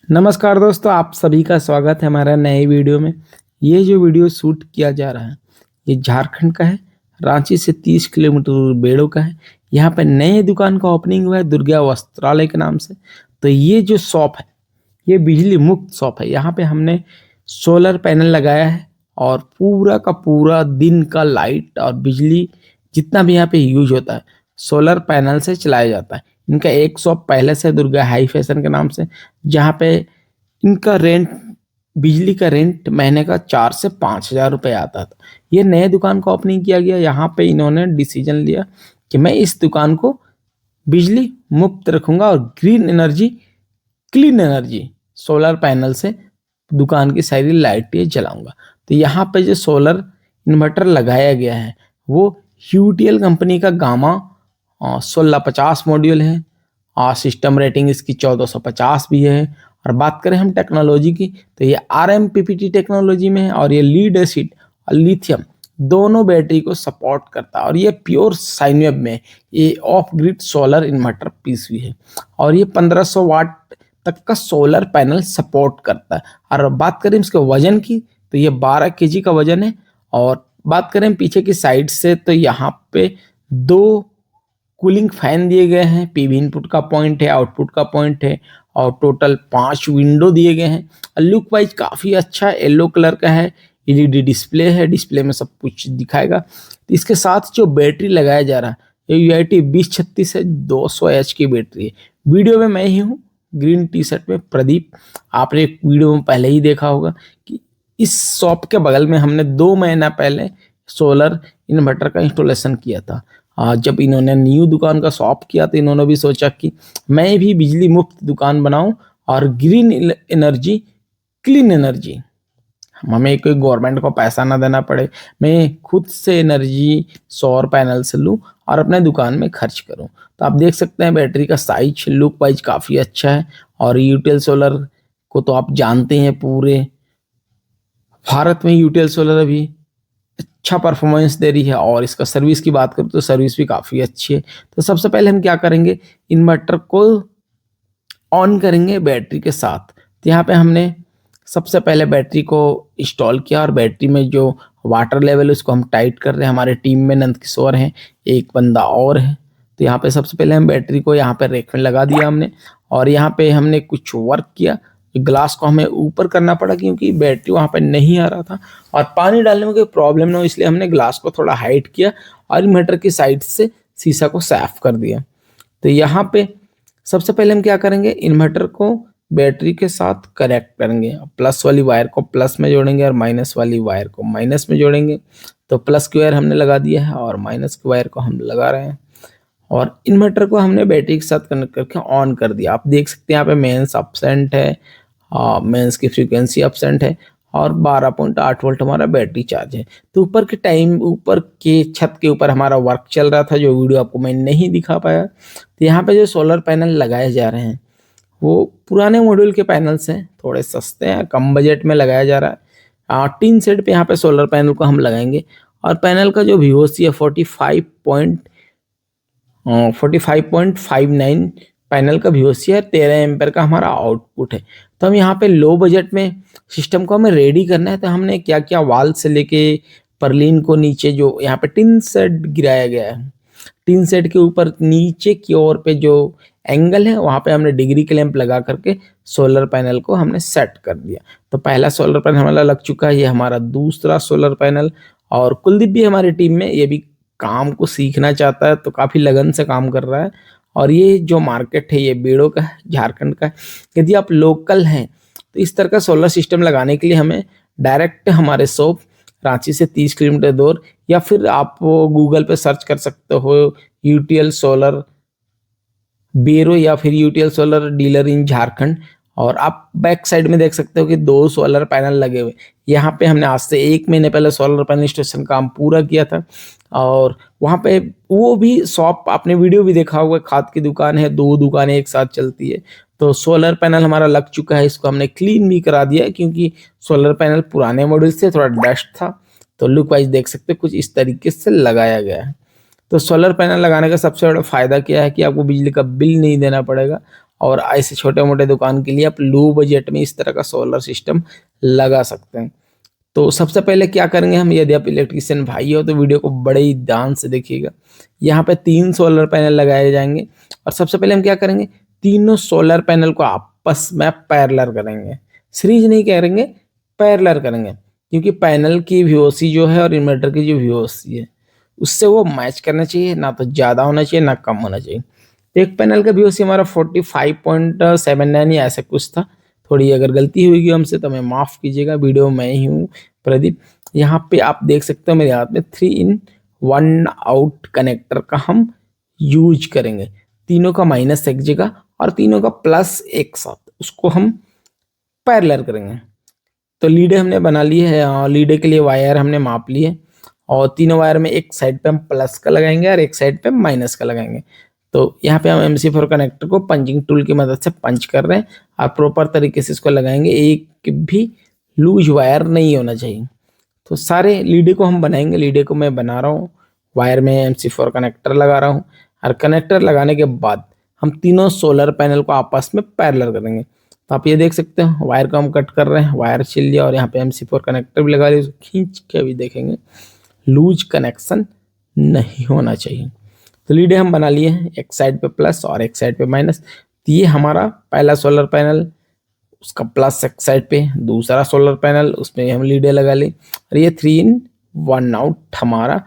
नमस्कार दोस्तों, आप सभी का स्वागत है हमारा नए वीडियो में। ये जो वीडियो शूट किया जा रहा है ये झारखंड का है। रांची से 30 किलोमीटर दूर बेड़ो का है। यहाँ पे नए दुकान का ओपनिंग हुआ है दुर्गा वस्त्रालय के नाम से। तो ये जो शॉप है ये बिजली मुक्त शॉप है। यहाँ पे हमने सोलर पैनल लगाया है और पूरा का पूरा दिन का लाइट और बिजली जितना भी यहाँ पे यूज होता है सोलर पैनल से चलाया जाता है। इनका एक शॉप पहले से दुर्गा हाई फैशन के नाम से, जहाँ पे इनका रेंट, बिजली का रेंट महीने का 4 से 5 हज़ार रुपये आता था। ये नए दुकान का ओपनिंग किया गया। यहाँ पे इन्होंने डिसीजन लिया कि मैं इस दुकान को बिजली मुक्त रखूंगा और green energy, clean energy solar panel से दुकान की सारी लाइटें जलाऊंगा। तो यहाँ पे जो सोलर इन्वर्टर लगाया गया है वो यूटीएल कंपनी का गामा 1650 मॉड्यूल है और सिस्टम रेटिंग इसकी 1450 भी है। और बात करें हम टेक्नोलॉजी की तो ये RMPPT टेक्नोलॉजी में है और ये लीड एसिड और लिथियम दोनों बैटरी को सपोर्ट करता है। और ये प्योर साइन वेव में ये off grid solar inverter piece भी है और ये 1500 वाट तक का सोलर पैनल सपोर्ट करता है। और बात करें इसके वजन की तो ये 12 केजी का वजन है। और बात करें पीछे की साइड से तो यहाँ पे 2 कूलिंग फैन दिए गए हैं। पीवी इनपुट का पॉइंट है, आउटपुट का पॉइंट है और टोटल 5 विंडो दिए गए हैं। लुक वाइज काफ़ी अच्छा है, येलो कलर का है। एलईडी डिस्प्ले है, डिस्प्ले में सब कुछ दिखाएगा। तो इसके साथ जो बैटरी लगाया जा रहा है ये UIT 2036 है, 200 H की बैटरी है। वीडियो में मैं ही हूँ, ग्रीन टी शर्ट में प्रदीप। आपने एक वीडियो में पहले ही देखा होगा कि इस शॉप के बगल में हमने 2 महीना पहले सोलर इन्वर्टर का इंस्टॉलेशन किया था। जब इन्होंने न्यू दुकान का शॉप किया तो इन्होंने भी सोचा कि मैं भी बिजली मुक्त दुकान बनाऊं और ग्रीन एनर्जी, क्लीन एनर्जी, हमें कोई गवर्नमेंट को पैसा ना देना पड़े, मैं खुद से एनर्जी सौर पैनल से लूं और अपने दुकान में खर्च करूं। तो आप देख सकते हैं बैटरी का साइज, लुक वाइज काफ़ी अच्छा है। और यूटीएल सोलर को तो आप जानते हैं, पूरे भारत में यूटीएल सोलर अभी अच्छा परफॉर्मेंस दे रही है। और इसका सर्विस की बात करूँ तो सर्विस भी काफ़ी अच्छी है। तो सबसे पहले हम क्या करेंगे, इन्वर्टर को ऑन करेंगे बैटरी के साथ। तो यहाँ पे हमने सबसे पहले बैटरी को इंस्टॉल किया और बैटरी में जो वाटर लेवल है उसको हम टाइट कर रहे हैं। हमारे टीम में नंद किशोर हैं, एक बंदा और है। तो यहाँ पे सबसे पहले हम बैटरी को यहाँ पे रेक में लगा दिया हमने और यहाँ पे हमने कुछ वर्क किया। ग्लास को हमें ऊपर करना पड़ा क्योंकि बैटरी वहाँ पे नहीं आ रहा था और पानी डालने में कोई प्रॉब्लम ना हो, इसलिए हमने ग्लास को थोड़ा हाइट किया और इन्वर्टर की साइड से शीशा को साफ कर दिया। तो यहाँ पे सबसे पहले हम क्या करेंगे, इन्वर्टर को बैटरी के साथ कनेक्ट करेंगे। प्लस वाली वायर को प्लस में जोड़ेंगे और माइनस वाली वायर को माइनस में जोड़ेंगे। तो प्लस की वायर हमने लगा दिया है और माइनस की वायर को हम लगा रहे हैं और इन्वर्टर को हमने बैटरी के साथ कनेक्ट करके ऑन कर दिया। आप देख सकते हैं यहाँ पे मेंस अपसेंट है, मेंस की फ्रीक्वेंसी अपसेंट है और 12.8 वोल्ट हमारा बैटरी चार्ज है। तो ऊपर के छत के ऊपर हमारा वर्क चल रहा था, जो वीडियो आपको मैं नहीं दिखा पाया। तो यहाँ पे जो सोलर पैनल लगाए जा रहे हैं वो पुराने मॉड्यूल के पैनल्स हैं, थोड़े सस्ते हैं, कम बजट में लगाया जा रहा है। टीन सेट पे यहाँ पे सोलर पैनल को हम लगाएंगे और पैनल का जो VOC है 45.59 पैनल का VOC है, 13 एम्पेयर का हमारा आउटपुट है। तो हम यहाँ पे लो बजट में सिस्टम को हमें रेडी करना है। तो हमने क्या किया, वाल से लेके परलीन को नीचे जो यहाँ पे टिन सेट गिराया गया है, टिन सेट के ऊपर नीचे की ओर पे जो एंगल है वहाँ पे हमने डिग्री क्लैंप लगा करके सोलर पैनल को हमने सेट कर दिया। तो पहला सोलर पैनल हमारा लग चुका है, ये हमारा दूसरा सोलर पैनल। और कुलदीप भी हमारी टीम में, ये भी काम को सीखना चाहता है तो काफ़ी लगन से काम कर रहा है। और ये जो मार्केट है ये बेड़ो का है, झारखंड का है। यदि आप लोकल हैं तो इस तरह का सोलर सिस्टम लगाने के लिए हमें डायरेक्ट हमारे शॉप रांची से 30 किलोमीटर दूर, या फिर आप गूगल पे सर्च कर सकते हो यूटीएल सोलर बेरो या फिर यूटीएल सोलर डीलर इन झारखंड। और आप बैक साइड में देख सकते हो कि 2 सोलर पैनल लगे हुए। यहाँ पे हमने आज से 1 महीने पहले सोलर पैनल स्टेशन काम पूरा किया था और वहाँ पे वो भी शॉप, आपने वीडियो भी देखा होगा, खाद की दुकान है, 2 दुकानें एक साथ चलती है। तो सोलर पैनल हमारा लग चुका है, इसको हमने क्लीन भी करा दिया है क्योंकि सोलर पैनल पुराने मॉडल से थोड़ा डस्ट था। तो लुक वाइज देख सकते हैं कुछ इस तरीके से लगाया गया है। तो सोलर पैनल लगाने का सबसे बड़ा फ़ायदा क्या है कि आपको बिजली का बिल नहीं देना पड़ेगा और ऐसे छोटे मोटे दुकान के लिए आप लो बजट में इस तरह का सोलर सिस्टम लगा सकते हैं। तो सबसे पहले क्या करेंगे हम, यदि आप इलेक्ट्रिशियन भाई हो तो वीडियो को बड़े ही ध्यान से देखिएगा। यहाँ पे 3 सोलर पैनल लगाए जाएंगे और सबसे पहले हम क्या करेंगे, तीनों सोलर पैनल को आपस में पैरेलल करेंगे, सीरीज नहीं करेंगे, पैरेलल करेंगे, क्योंकि पैनल की वीओसी जो है और इन्वर्टर की जो वीओसी है उससे वो मैच करना चाहिए, ना तो ज़्यादा होना चाहिए ना कम होना चाहिए। तो एक पैनल का वीओसी हमारा 45.79 या ऐसा कुछ था। थोड़ी अगर गलती हुई हमसे तो हमें माफ़ कीजिएगा, वीडियो मैं ही हूँ प्रदीप। यहाँ पे आप देख सकते हो मेरे हाथ में 3 in 1 आउट कनेक्टर का हम यूज करेंगे। तीनों का माइनस एक जगह और तीनों का प्लस एक साथ, उसको हम पैरेलल करेंगे। तो लीडे हमने बना ली है, लीडे के लिए वायर हमने माप लिए और तीनों वायर में एक साइड पे हम प्लस का लगाएंगे और एक साइड पे माइनस का लगाएंगे। तो यहाँ पे हम MC4 कनेक्टर को पंचिंग टूल की मदद से पंच कर रहे हैं और प्रॉपर तरीके से इसको लगाएंगे, एक भी लूज वायर नहीं होना चाहिए। तो सारे लीडे को हम बनाएंगे, लीडे को मैं बना रहा हूँ, वायर में MC4 कनेक्टर लगा रहा हूँ और कनेक्टर लगाने के बाद हम तीनों सोलर पैनल को आपस में पैरेलल करेंगे। तो आप ये देख सकते हो वायर को हम कट कर रहे हैं, वायर छिल लिया और यहाँ पे MC4 कनेक्टर भी लगा लिया, उसको खींच के अभी देखेंगे, लूज कनेक्शन नहीं होना चाहिए। तो लीडे हम बना लिए हैं, एक साइड पे प्लस और एक साइड पे माइनस। तो ये हमारा पहला सोलर पैनल, उसका प्लस एक साइड पे, दूसरा सोलर पैनल उसमें हम लीडे लगा ली और ये 3 in 1 आउट हमारा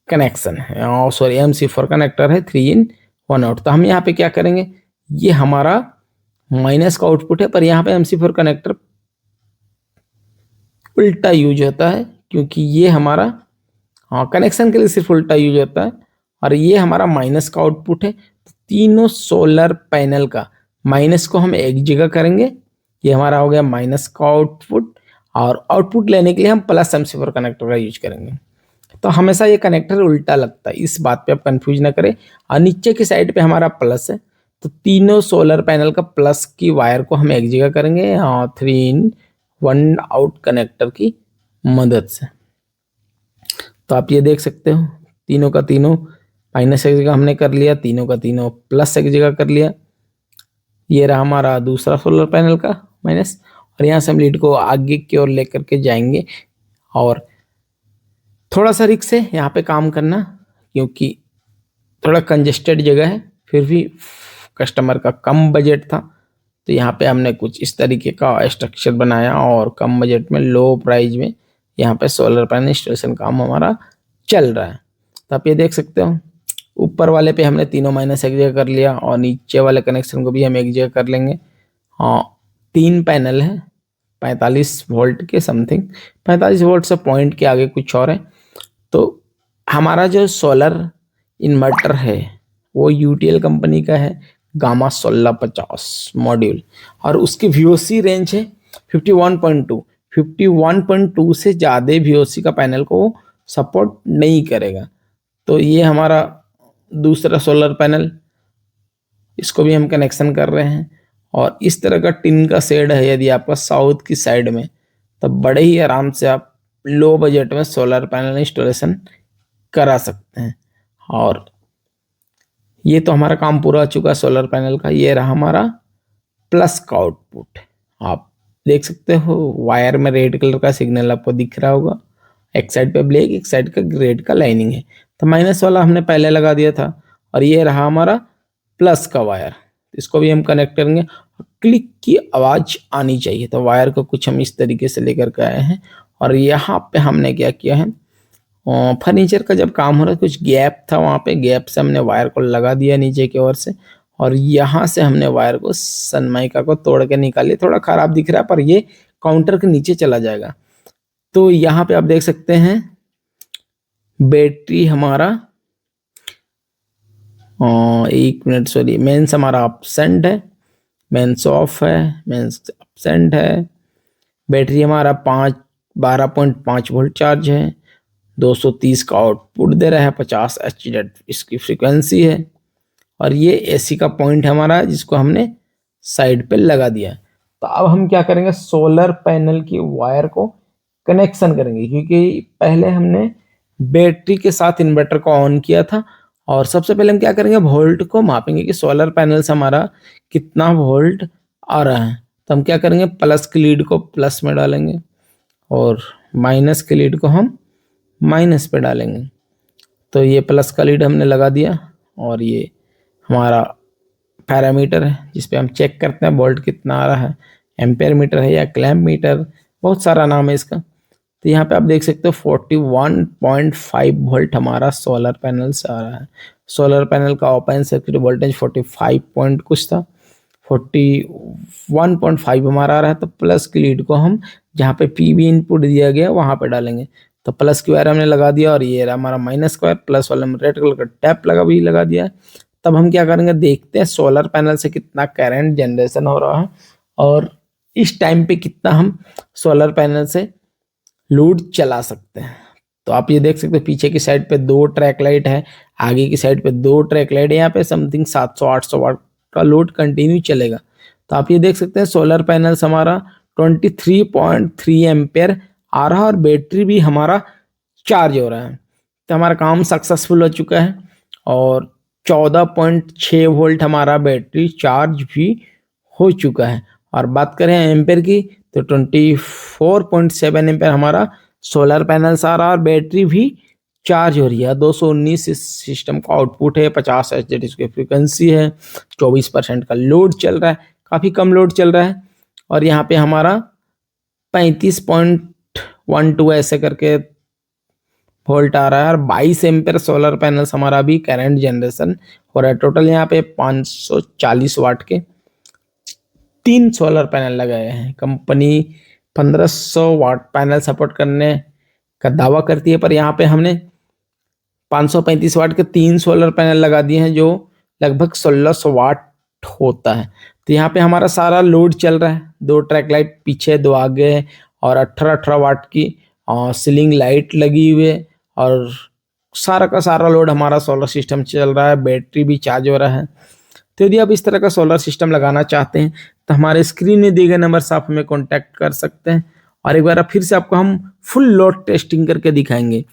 कनेक्शन है, और सॉरी MC4 कनेक्टर है 3 in 1 आउट। तो हम यहाँ पे क्या करेंगे, ये हमारा माइनस का आउटपुट है, पर यहाँ पे MC4 कनेक्टर उल्टा यूज होता है, क्योंकि ये हमारा कनेक्शन के लिए सिर्फ उल्टा यूज होता है और ये हमारा माइनस का आउटपुट है। तो तीनों सोलर पैनल का माइनस को हम एक जगह करेंगे, ये हमारा हो गया माइनस का आउटपुट, और आउटपुट लेने के लिए हम प्लस MC4 कनेक्टर का यूज करेंगे। तो हमेशा ये कनेक्टर उल्टा लगता है, इस बात पे आप कंफ्यूज ना करें। और नीचे की साइड पे हमारा प्लस है, तो तीनों सोलर पैनल का प्लस की वायर को हम एक जगह करेंगे 3 in 1 आउट कनेक्टर की मदद से। तो आप ये देख सकते हो तीनों का तीनों माइनस एक जगह हमने कर लिया, तीनों का तीनों प्लस एक जगह कर लिया। ये रहा हमारा दूसरा सोलर पैनल का माइनस, और यहाँ से हम लीड को आगे की ओर लेकर के जाएंगे और थोड़ा सा रिस्क है यहाँ पे काम करना, क्योंकि थोड़ा कंजेस्टेड जगह है, फिर भी कस्टमर का कम बजट था तो यहाँ पे हमने कुछ इस तरीके का स्ट्रक्चर बनाया और कम बजट में लो प्राइस में यहाँ पे सोलर पैनल इंस्टॉलेशन काम हमारा चल रहा है। तो आप ये देख सकते हो ऊपर वाले पे हमने तीनों माइनस एक जगह कर लिया और नीचे वाले कनेक्शन को भी हम एक जगह कर लेंगे। 3 पैनल है 45 वोल्ट के समथिंग, 45 वोल्ट से पॉइंट के आगे कुछ और है। तो हमारा जो सोलर इन्वर्टर है वो UTL कंपनी का है, गामा 1650 मॉड्यूल, और उसकी VOC रेंज है 51.2 से ज़्यादा VOC का पैनल को सपोर्ट नहीं करेगा। तो ये हमारा दूसरा सोलर पैनल, इसको भी हम कनेक्शन कर रहे हैं। और इस तरह का टिन का शेड है यदि आपका साउथ की साइड में, तो बड़े ही आराम से आप लो बजट में सोलर पैनल इंस्टॉलेशन करा सकते हैं। और ये तो हमारा काम पूरा हो चुका है सोलर पैनल का। ये रहा हमारा प्लस का आउटपुट, आप देख सकते हो वायर में रेड कलर का सिग्नल आपको दिख रहा होगा, एक साइड पे ब्लैक एक साइड का रेड का लाइनिंग है। तो माइनस वाला हमने पहले लगा दिया था और ये रहा हमारा प्लस का वायर, इसको भी हम कनेक्ट करेंगे। क्लिक की आवाज आनी चाहिए, तो वायर को कुछ हम इस तरीके से लेकर के आए हैं। और यहाँ पे हमने क्या किया है, फर्नीचर का जब काम हो रहा है कुछ गैप था, वहाँ पे गैप से हमने वायर को लगा दिया नीचे की ओर से, और यहाँ से हमने वायर को सनमाइका को तोड़ के निकाले। थोड़ा खराब दिख रहा है पर ये काउंटर के नीचे चला जाएगा। तो यहाँ पे आप देख सकते हैं बैटरी हमारा 1 मिनट सॉरी, मेंस हमारा अपसेंट है, मेंस ऑफ है, मेंस अपसेंट है। बैटरी हमारा 12.5 वोल्ट चार्ज है, 230 का आउटपुट दे रहा है, 50 Hz इसकी फ्रीक्वेंसी है। और ये AC का पॉइंट हमारा जिसको हमने साइड पे लगा दिया है। तो अब हम क्या करेंगे, सोलर पैनल की वायर को कनेक्शन करेंगे, क्योंकि पहले हमने बैटरी के साथ इन्वर्टर को ऑन किया था। और सबसे पहले हम क्या करेंगे, वोल्ट को मापेंगे कि सोलर पैनल से हमारा कितना वोल्ट आ रहा है। तो हम क्या करेंगे, प्लस की लीड को प्लस में डालेंगे और माइनस की लीड को हम माइनस पे डालेंगे। तो ये प्लस का लीड हमने लगा दिया और ये हमारा पैरामीटर है जिस पे हम चेक करते हैं वोल्ट कितना आ रहा है। एम्पेयर मीटर है या क्लैम्प मीटर, बहुत सारा नाम है इसका। तो यहाँ पे आप देख सकते हो 41.5 वोल्ट हमारा सोलर पैनल से आ रहा है। सोलर पैनल का ओपन सर्किट वोल्टेज 45 पॉइंट कुछ था, 41.5 हमारा आ रहा है। तो प्लस की लीड को हम जहाँ पे पीवी इनपुट दिया गया वहां पे डालेंगे। तो प्लस की वायर हमने लगा दिया और ये हमारा माइनस का वायर, प्लस वाले में रेड कलर का टैप लगा दिया। तब हम क्या करेंगे, देखते हैं सोलर पैनल से कितना करंट जनरेशन हो रहा है और इस टाइम पे कितना हम सोलर पैनल से लोड चला सकते हैं। तो आप ये देख सकते हैं पीछे की साइड पे 2 ट्रैक लाइट है, आगे की साइड पे 2 ट्रैक लाइट है। यहाँ पे समथिंग 700-800 वाट का लोड कंटिन्यू चलेगा। तो आप ये देख सकते हैं सोलर पैनल हमारा 23.3 एम्पेयर आ रहा है और बैटरी भी हमारा चार्ज हो रहा है। तो हमारा काम सक्सेसफुल हो चुका है और 14.6 वोल्ट हमारा बैटरी चार्ज भी हो चुका है। और बात करें एम्पेयर की तो 24.7 एम्पेयर हमारा सोलर पैनल आ रहा है और बैटरी भी चार्ज हो रही है। 219 इस सिस्टम का आउटपुट है, 50 Hz इसकी फ्रीक्वेंसी है, 24% का लोड चल रहा है, काफ़ी कम लोड चल रहा है। और यहाँ पे हमारा 35.12 ऐसे करके वोल्ट आ रहा है और 22 एम्पेयर सोलर पैनल्स हमारा भी करंट जनरेशन हो रहा है। टोटल यहाँ पे 540 वाट के 3 सोलर पैनल लगाए हैं। कंपनी 1500 वाट पैनल सपोर्ट करने का दावा करती है, पर यहाँ पे हमने 535 वाट के 3 सोलर पैनल लगा दिए हैं जो लगभग 1600 वाट होता है। तो यहाँ पे हमारा सारा लोड चल रहा है, 2 ट्रैक लाइट पीछे 2 आगे है और 18-18 वाट की सीलिंग लाइट लगी हुई है और सारा का सारा लोड हमारा सोलर सिस्टम चल रहा है, बैटरी भी चार्ज हो रहा है। तो यदि आप इस तरह का सोलर सिस्टम लगाना चाहते हैं तो हमारे स्क्रीन में दिए गए नंबर से आप हमें कॉन्टैक्ट कर सकते हैं और एक बार फिर से आपको हम फुल लोड टेस्टिंग करके दिखाएंगे।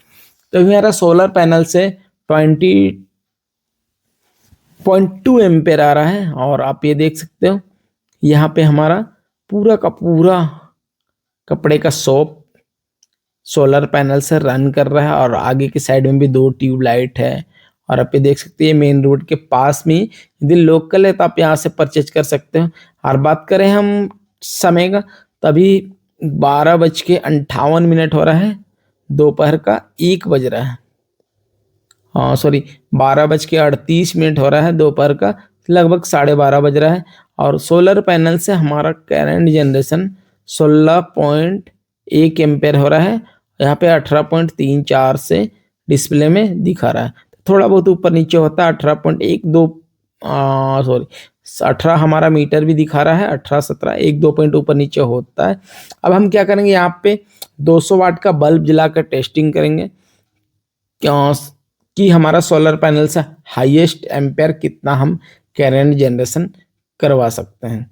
तो हमारा सोलर पैनल से 20.2 एम्पेयर आ रहा है और आप ये देख सकते हो यहाँ पे हमारा पूरा का पूरा कपड़े का शॉप सोलर पैनल से रन कर रहा है और आगे की साइड में भी 2 ट्यूब लाइट है। और आप ये देख सकते हैं मेन रोड के पास में, यदि लोकल है तो आप यहाँ से परचेज कर सकते हो। और बात करें हम समय का तो अभी 12:58 हो रहा है, दोपहर का 1 बज रहा है। हाँ सॉरी, 12:38 हो रहा है, दोपहर का लगभग 12:30 बज रहा है। और सोलर पैनल से हमारा करंट जनरेशन 16.1 एम्पेयर हो रहा है। यहाँ पे 18.34 से डिस्प्ले में दिखा रहा है, थोड़ा बहुत ऊपर नीचे होता है। 18.12 सॉरी 18 हमारा मीटर भी दिखा रहा है, 18-17 1-2 पॉइंट ऊपर नीचे होता है। अब हम क्या करेंगे, यहाँ पे 200 वाट का बल्ब जलाकर टेस्टिंग करेंगे कि हमारा सोलर पैनल से हाईएस्ट एम्पेयर कितना हम करंट जनरेशन करवा सकते हैं।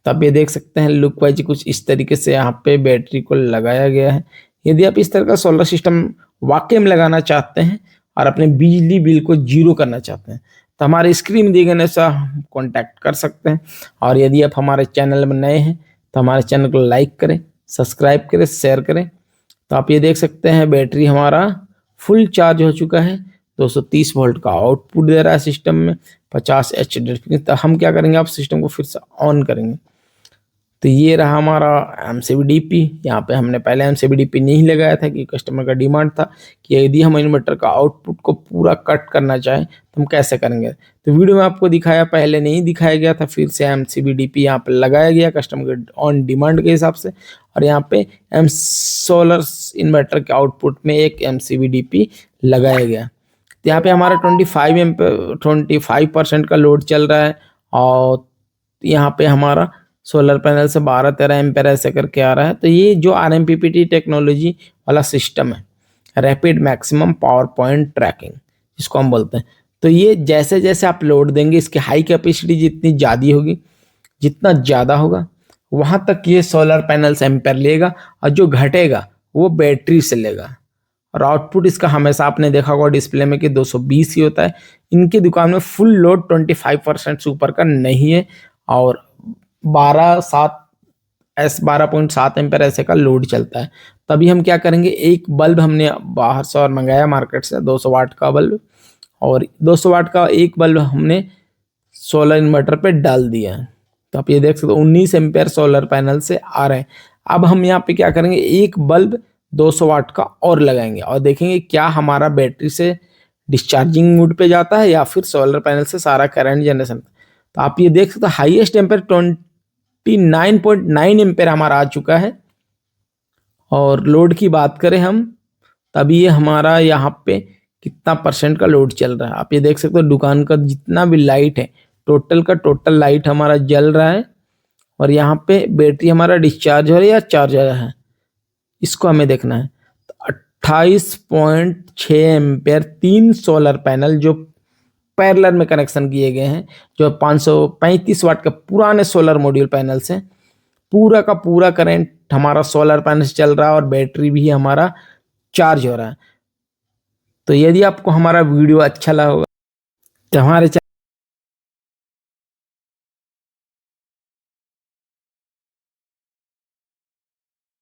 तो आप ये देख सकते हैं लुक वाइज कुछ इस तरीके से यहाँ पे बैटरी को लगाया गया है। यदि आप इस तरह का सोलर सिस्टम वाकई में लगाना चाहते हैं और अपने बिजली बिल को जीरो करना चाहते हैं तो हमारे स्क्रीन में दिए गए ऐसा कॉन्टैक्ट कर सकते हैं। और यदि आप हमारे चैनल में नए हैं तो हमारे चैनल को लाइक करें, सब्सक्राइब करें, शेयर करें। तो आप ये देख सकते हैं बैटरी हमारा फुल चार्ज हो चुका है, 230 वोल्ट का आउटपुट दे रहा है सिस्टम में, 50 Hz। तो हम क्या करेंगे, आप सिस्टम को फिर से ऑन करेंगे। तो ये रहा हमारा MCB-DP। यहाँ पे हमने पहले MCB-DP नहीं लगाया था कि कस्टमर का डिमांड था कि यदि हम इन्वर्टर का आउटपुट को पूरा कट करना चाहें तो हम कैसे करेंगे। तो वीडियो में आपको दिखाया, पहले नहीं दिखाया गया था, फिर से MCB-DP यहाँ पे लगाया गया कस्टमर के ऑन डिमांड के हिसाब से। और यहाँ पे सोलर इन्वर्टर के आउटपुट में एक MCB-DP लगाया गया। तो यहाँ पे हमारा 25% का लोड चल रहा है और यहाँ पे हमारा सोलर पैनल से 12-13 एम्पेयर ऐसे करके आ रहा है। तो ये जो RMPPT टेक्नोलॉजी वाला सिस्टम है, rapid maximum power point tracking जिसको हम बोलते हैं, तो ये जैसे जैसे आप लोड देंगे इसकी हाई कैपेसिटी जितनी ज़्यादा होगी, जितना ज़्यादा होगा वहाँ तक ये सोलर पैनल से एम्पेयर लेगा और जो घटेगा वो बैटरी से लेगा। और आउटपुट इसका हमेशा आपने देखा होगा डिस्प्ले में कि 220 ही होता है। इनकी दुकान में फुल लोड 25% से ऊपर का नहीं है और 12.7 एम्पेयर ऐसे का लोड चलता है। तभी हम क्या करेंगे, एक बल्ब हमने बाहर से और मंगाया मार्केट से 200 वाट का बल्ब, और 200 वाट का एक बल्ब हमने सोलर इन्वर्टर पे डाल दिया है। तो आप ये देख सकते हो 19 एम्पेयर सोलर पैनल से आ रहे हैं। अब हम यहाँ पे क्या करेंगे, एक बल्ब 200 वाट का और लगाएंगे और देखेंगे क्या हमारा बैटरी से डिस्चार्जिंग मोड पे जाता है या फिर सोलर पैनल से सारा करंट जनरेशन। तो आप ये देख सकते हो हाईएस्ट एम्पेयर 29.9 एम्पेयर हमारा आ चुका है। और लोड की बात करें हम, तभी ये हमारा यहाँ पे कितना परसेंट का लोड चल रहा है। आप ये देख सकते हो दुकान का जितना भी लाइट है, टोटल का टोटल लाइट हमारा जल रहा है। और यहाँ पे बैटरी हमारा डिस्चार्ज हो रहा है या चार्ज हो रहा है, इसको हमें देखना है। तो 28.6 एम्पेयर 3 सोलर पैनल जो पैरेलल में कनेक्शन किए गए हैं, जो 535 वाट का पुराने सोलर मॉड्यूल पैनल से पूरा का पूरा करंट हमारा सोलर पैनल से चल रहा है और बैटरी भी हमारा चार्ज हो रहा है। तो यदि आपको हमारा वीडियो अच्छा लगा तो हमारे